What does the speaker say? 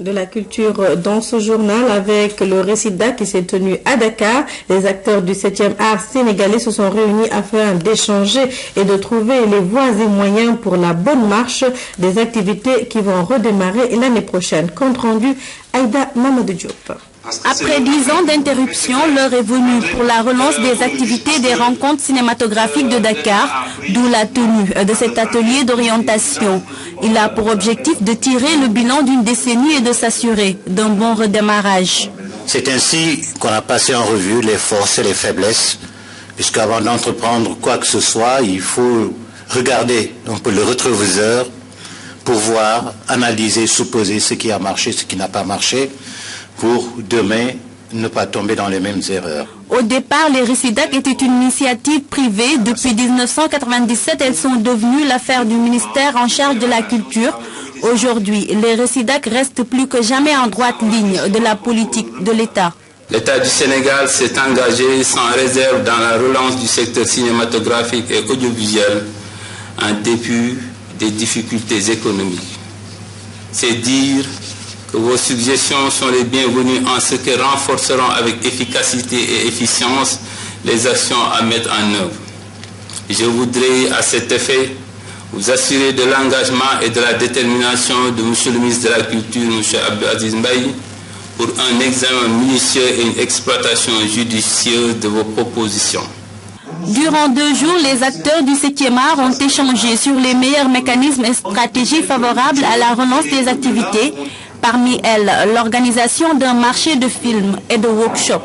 De la culture dans ce journal avec le récital qui s'est tenu à Dakar. Les acteurs du 7e art sénégalais se sont réunis afin d'échanger et de trouver les voies et moyens pour la bonne marche des activités qui vont redémarrer l'année prochaine. Compte rendu, Aïda Mamadou Diop. Après 10 ans d'interruption, l'heure est venue pour la relance des activités des rencontres cinématographiques de Dakar, d'où la tenue de cet atelier d'orientation. Il a pour objectif de tirer le bilan d'une décennie et de s'assurer d'un bon redémarrage. C'est ainsi qu'on a passé en revue les forces et les faiblesses, puisqu'avant d'entreprendre quoi que ce soit, il faut regarder un peu le rétroviseur pour voir, analyser, supposer ce qui a marché, ce qui n'a pas marché, pour demain ne pas tomber dans les mêmes erreurs. Au départ, les Récidac étaient une initiative privée. Depuis 1997, elles sont devenues l'affaire du ministère en charge de la culture. Aujourd'hui, les Récidac restent plus que jamais en droite ligne de la politique de l'État. L'État du Sénégal s'est engagé sans réserve dans la relance du secteur cinématographique et audiovisuel en dépit des difficultés économiques. C'est dire que vos suggestions sont les bienvenues en ce qu'elles renforceront avec efficacité et efficience les actions à mettre en œuvre. Je voudrais à cet effet vous assurer de l'engagement et de la détermination de M. le ministre de la Culture, M. Abdelaziz Mbaye, pour un examen minutieux et une exploitation judicieuse de vos propositions. Durant 2 jours, les acteurs du 7e art ont échangé sur les meilleurs mécanismes et stratégies favorables à la relance des activités. Parmi elles, l'organisation d'un marché de films et de workshops.